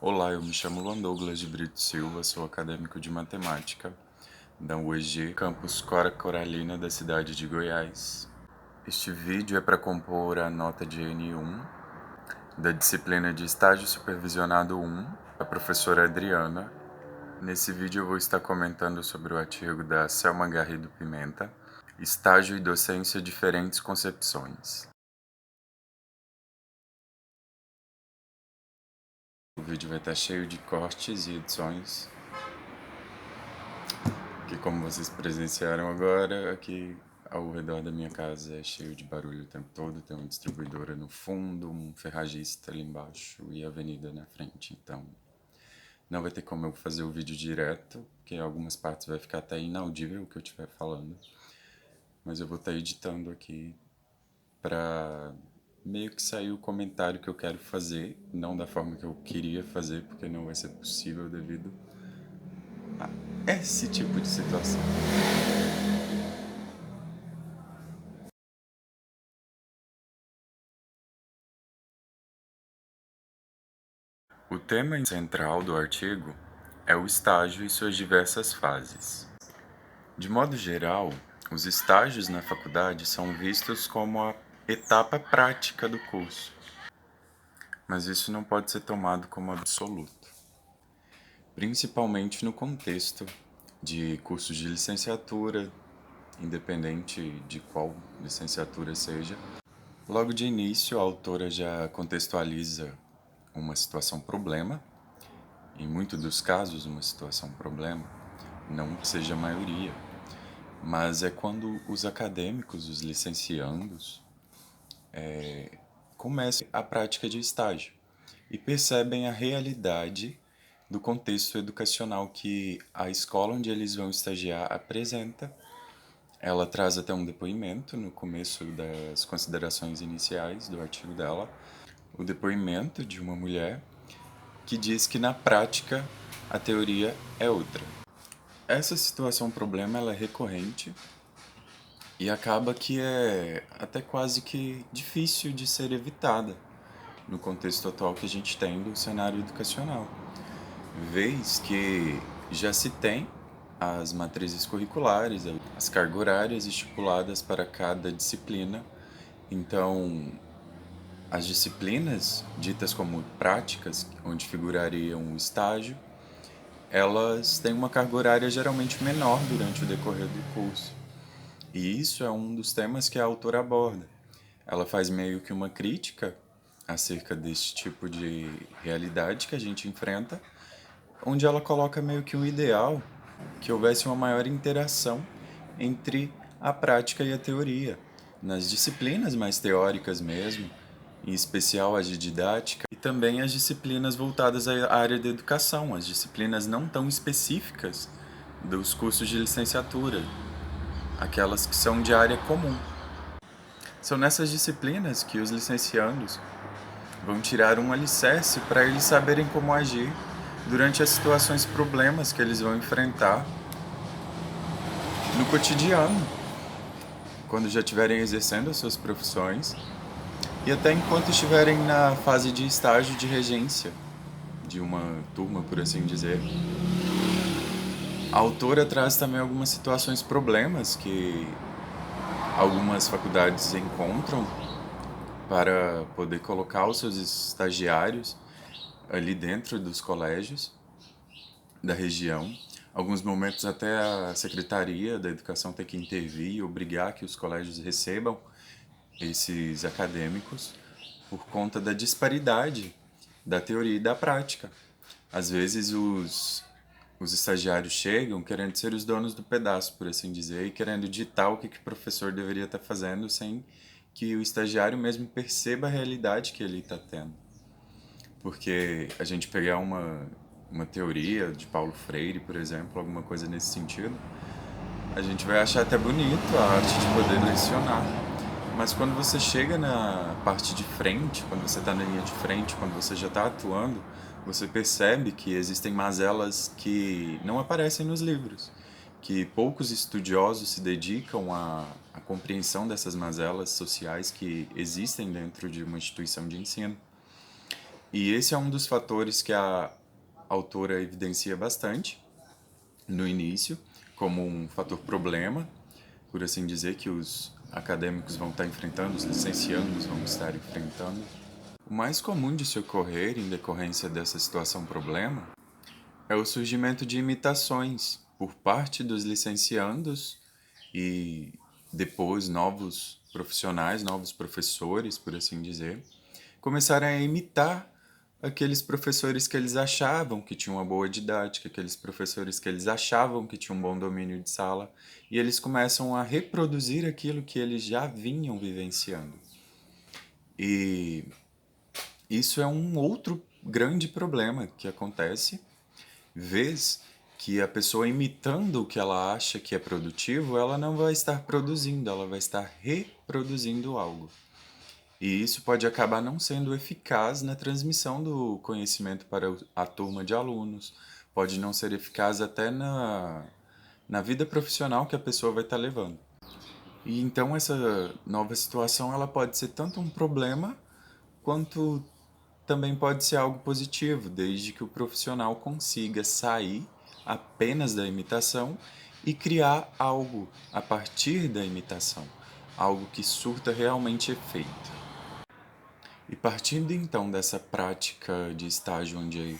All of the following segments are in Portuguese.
Olá, eu me chamo Luan Douglas de Brito Silva, sou acadêmico de matemática da UEG, campus Cora Coralina da cidade de Goiás. Este vídeo é para compor a nota de N1 da disciplina de Estágio Supervisionado 1, da professora Adriana. Nesse vídeo eu vou estar comentando sobre o artigo da Selma Garrido Pimenta, Estágio e Docência Diferentes Concepções. O vídeo vai estar cheio de cortes e edições, que como vocês presenciaram agora, aqui ao redor da minha casa é cheio de barulho o tempo todo, tem uma distribuidora no fundo, um ferragista ali embaixo e a avenida na frente, então não vai ter como eu fazer o vídeo direto, porque em algumas partes vai ficar até inaudível o que eu estiver falando, mas eu vou estar editando aqui para meio que sair o comentário que eu quero fazer, não da forma que eu queria fazer, porque não vai ser possível devido a esse tipo de situação. O tema central do artigo é o estágio e suas diversas fases. De modo geral, os estágios na faculdade são vistos como a etapa prática do curso, mas isso não pode ser tomado como absoluto, principalmente no contexto de cursos de licenciatura, independente de qual licenciatura seja. Logo de início, a autora já contextualiza uma situação problema, em muitos dos casos uma situação problema, não que seja a maioria, mas é quando os acadêmicos, os licenciandos, começam a prática de estágio e percebem a realidade do contexto educacional que a escola onde eles vão estagiar apresenta. Ela traz até um depoimento no começo das considerações iniciais do artigo dela, o depoimento de uma mulher que diz que na prática a teoria é outra. Essa situação problema ela é recorrente e acaba que é até quase que difícil de ser evitada no contexto atual que a gente tem do cenário educacional. Vez que já se tem as matrizes curriculares, as cargas horárias estipuladas para cada disciplina. Então, as disciplinas ditas como práticas, onde figurariam o estágio, elas têm uma carga horária geralmente menor durante o decorrer do curso. E isso é um dos temas que a autora aborda. Ela faz meio que uma crítica acerca desse tipo de realidade que a gente enfrenta, onde ela coloca meio que um ideal que houvesse uma maior interação entre a prática e a teoria, nas disciplinas mais teóricas mesmo, em especial as de didática, e também as disciplinas voltadas à área da educação, as disciplinas não tão específicas dos cursos de licenciatura, aquelas que são de área comum. São nessas disciplinas que os licenciandos vão tirar um alicerce para eles saberem como agir durante as situações problemas que eles vão enfrentar no cotidiano, quando já estiverem exercendo as suas profissões e até enquanto estiverem na fase de estágio de regência de uma turma, por assim dizer. A autora traz também algumas situações problemas que algumas faculdades encontram para poder colocar os seus estagiários ali dentro dos colégios da região. Alguns momentos até a Secretaria da Educação tem que intervir e obrigar que os colégios recebam esses acadêmicos por conta da disparidade da teoria e da prática. Às vezes os estagiários chegam querendo ser os donos do pedaço, por assim dizer, e querendo ditar o que o professor deveria estar fazendo sem que o estagiário mesmo perceba a realidade que ele está tendo. Porque a gente pegar uma teoria de Paulo Freire, por exemplo, alguma coisa nesse sentido, a gente vai achar até bonito a arte de poder lecionar. Mas quando você chega na parte de frente, quando você está na linha de frente, quando você já está atuando, você percebe que existem mazelas que não aparecem nos livros, que poucos estudiosos se dedicam à compreensão dessas mazelas sociais que existem dentro de uma instituição de ensino. E esse é um dos fatores que a autora evidencia bastante no início, como um fator problema, por assim dizer, que os acadêmicos vão estar enfrentando, os licenciandos vão estar enfrentando. O mais comum de se ocorrer em decorrência dessa situação problema é o surgimento de imitações por parte dos licenciandos e depois novos profissionais, novos professores, por assim dizer, começarem a imitar aqueles professores que eles achavam que tinham uma boa didática, aqueles professores que eles achavam que tinham um bom domínio de sala, e eles começam a reproduzir aquilo que eles já vinham vivenciando. E isso é um outro grande problema que acontece, vez que a pessoa imitando o que ela acha que é produtivo, ela não vai estar produzindo, ela vai estar reproduzindo algo. E isso pode acabar não sendo eficaz na transmissão do conhecimento para a turma de alunos, pode não ser eficaz até na vida profissional que a pessoa vai estar levando. E então essa nova situação ela pode ser tanto um problema quanto também pode ser algo positivo, desde que o profissional consiga sair apenas da imitação e criar algo a partir da imitação, algo que surta realmente efeito. E partindo então dessa prática de estágio onde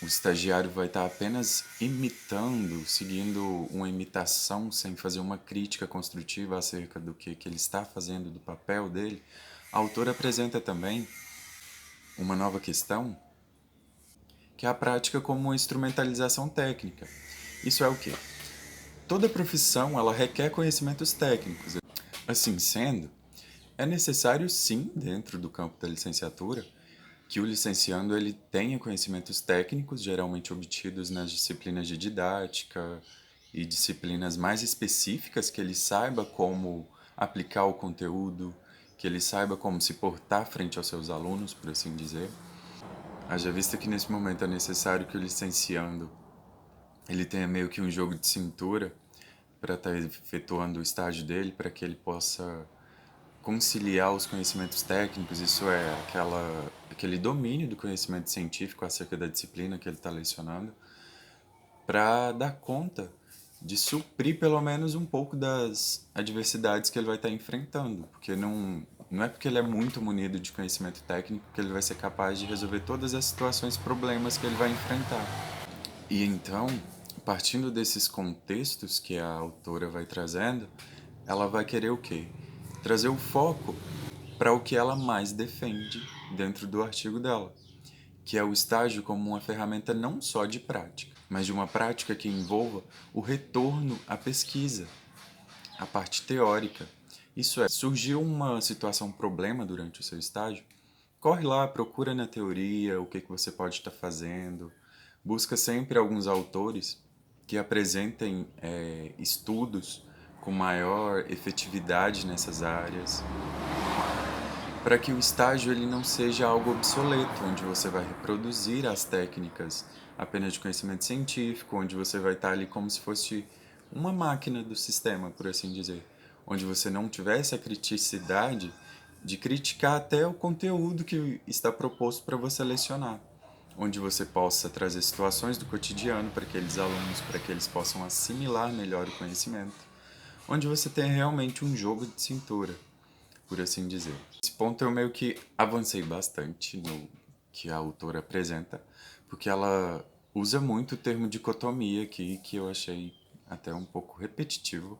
o estagiário vai estar apenas imitando, seguindo uma imitação sem fazer uma crítica construtiva acerca do que ele está fazendo, do papel dele, a autora apresenta também uma nova questão, que é a prática como uma instrumentalização técnica. Isso é o quê? Toda profissão ela requer conhecimentos técnicos. Assim sendo, é necessário sim, dentro do campo da licenciatura, que o licenciando ele tenha conhecimentos técnicos, geralmente obtidos nas disciplinas de didática e disciplinas mais específicas, que ele saiba como aplicar o conteúdo, que ele saiba como se portar frente aos seus alunos, por assim dizer. Haja vista que nesse momento é necessário que o licenciando ele tenha meio que um jogo de cintura para estar efetuando o estágio dele, para que ele possa conciliar os conhecimentos técnicos, isso é aquele domínio do conhecimento científico acerca da disciplina que ele está lecionando, para dar conta de suprir pelo menos um pouco das adversidades que ele vai estar enfrentando, porque não é porque ele é muito munido de conhecimento técnico que ele vai ser capaz de resolver todas as situações, problemas que ele vai enfrentar. E então, partindo desses contextos que a autora vai trazendo, ela vai querer o quê? Trazer o foco para o que ela mais defende dentro do artigo dela, que é o estágio como uma ferramenta não só de prática, mas de uma prática que envolva o retorno à pesquisa, a parte teórica. Isso é, surgiu uma situação, um problema durante o seu estágio, corre lá, procura na teoria o que você pode estar fazendo, busca sempre alguns autores que apresentem estudos com maior efetividade nessas áreas, para que o estágio ele não seja algo obsoleto, onde você vai reproduzir as técnicas apenas de conhecimento científico, onde você vai estar ali como se fosse uma máquina do sistema, por assim dizer, onde você não tivesse a criticidade de criticar até o conteúdo que está proposto para você lecionar, onde você possa trazer situações do cotidiano para aqueles alunos, para que eles possam assimilar melhor o conhecimento, onde você tenha realmente um jogo de cintura, por assim dizer. Esse ponto eu meio que avancei bastante no que a autora apresenta, porque ela usa muito o termo dicotomia aqui, que eu achei até um pouco repetitivo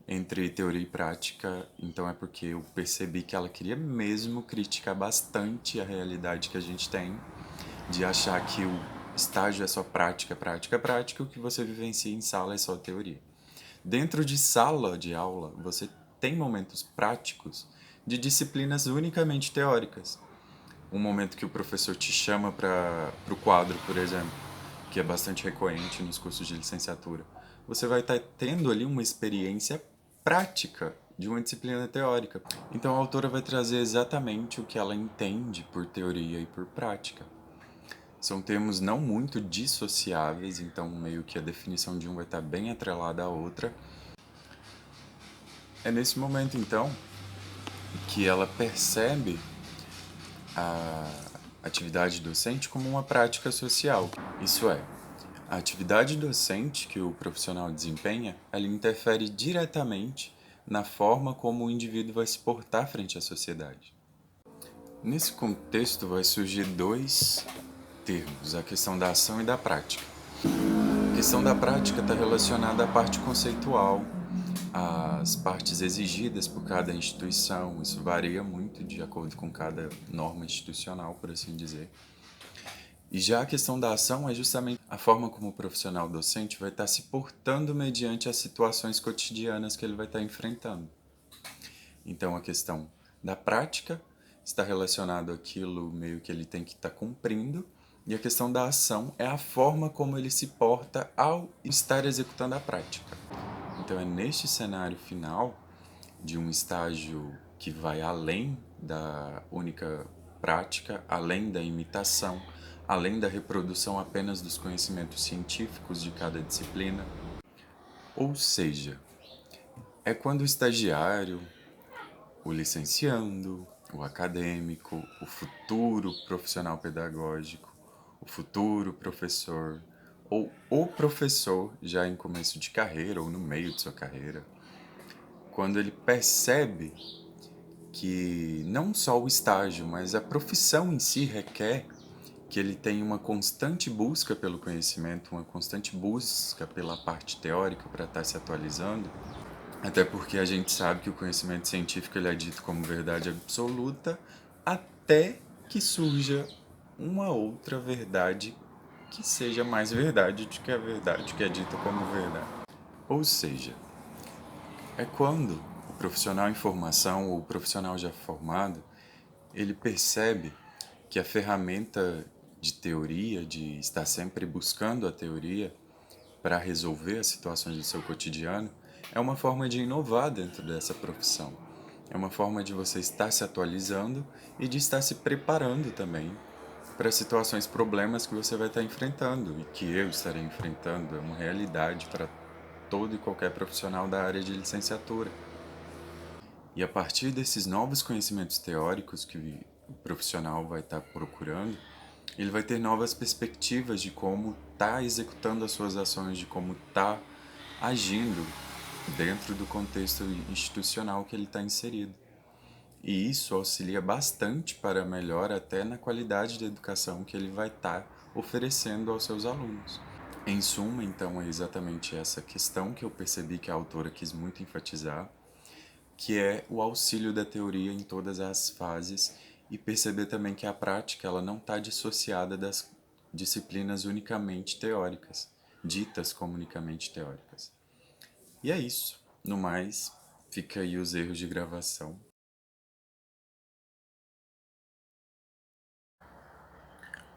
entre teoria e prática, então é porque eu percebi que ela queria mesmo criticar bastante a realidade que a gente tem, de achar que o estágio é só prática, prática, prática, o que você vivencia em sala é só teoria. Dentro de sala de aula, você tem momentos práticos de disciplinas unicamente teóricas. Um momento que o professor te chama para o quadro, por exemplo, que é bastante recorrente nos cursos de licenciatura. Você vai estar tendo ali uma experiência prática de uma disciplina teórica. Então a autora vai trazer exatamente o que ela entende por teoria e por prática. São termos não muito dissociáveis, então meio que a definição de um vai estar bem atrelada à outra. É nesse momento, então, que ela percebe a atividade docente como uma prática social. Isso é, a atividade docente que o profissional desempenha, ela interfere diretamente na forma como o indivíduo vai se portar frente à sociedade. Nesse contexto vai surgir dois termos, a questão da ação e da prática. A questão da prática está relacionada à parte conceitual, às partes exigidas por cada instituição, isso varia muito de acordo com cada norma institucional, por assim dizer. E já a questão da ação é justamente a forma como o profissional docente vai estar se portando mediante as situações cotidianas que ele vai estar enfrentando. Então, a questão da prática está relacionado àquilo meio que ele tem que estar cumprindo, e a questão da ação é a forma como ele se porta ao estar executando a prática. Então, é neste cenário final de um estágio que vai além da única prática, além da imitação, além da reprodução apenas dos conhecimentos científicos de cada disciplina. Ou seja, é quando o estagiário, o licenciando, o acadêmico, o futuro profissional pedagógico, o futuro professor, ou o professor já em começo de carreira ou no meio de sua carreira, quando ele percebe que não só o estágio, mas a profissão em si requer que ele tenha uma constante busca pelo conhecimento, uma constante busca pela parte teórica para estar se atualizando, até porque a gente sabe que o conhecimento científico ele é dito como verdade absoluta, até que surja uma outra verdade que seja mais verdade do que a verdade que é dita como verdade. Ou seja, é quando o profissional em formação ou o profissional já formado, ele percebe que a ferramenta de teoria, de estar sempre buscando a teoria para resolver as situações do seu cotidiano, é uma forma de inovar dentro dessa profissão. É uma forma de você estar se atualizando e de estar se preparando também para situações, problemas que você vai estar enfrentando e que eu estarei enfrentando. É uma realidade para todo e qualquer profissional da área de licenciatura. E a partir desses novos conhecimentos teóricos que o profissional vai estar procurando, ele vai ter novas perspectivas de como está executando as suas ações, de como está agindo dentro do contexto institucional que ele está inserido. E isso auxilia bastante para a melhora até na qualidade da educação que ele vai estar oferecendo aos seus alunos. Em suma, então, é exatamente essa questão que eu percebi que a autora quis muito enfatizar, que é o auxílio da teoria em todas as fases e perceber também que a prática ela não está dissociada das disciplinas unicamente teóricas, ditas como unicamente teóricas. E é isso. No mais, fica aí os erros de gravação.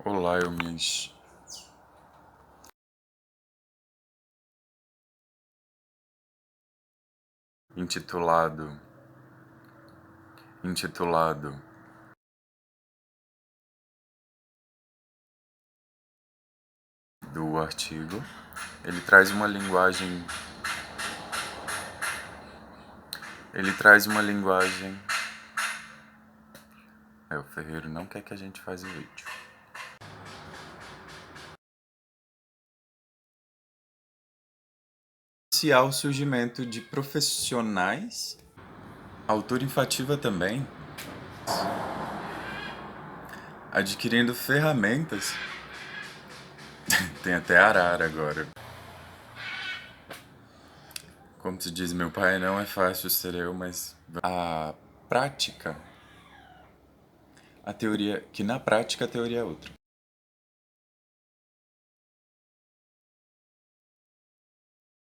Olá, Elmis. Intitulado. Intitulado. Do artigo. Ele traz uma linguagem. Ele traz uma linguagem. O Ferreiro não quer que a gente faça o vídeo. O surgimento de profissionais. A autora enfatizava também adquirindo ferramentas. Tem até arara agora. Como se diz, meu pai, não é fácil ser eu, mas a prática, a teoria, que na prática a teoria é outra.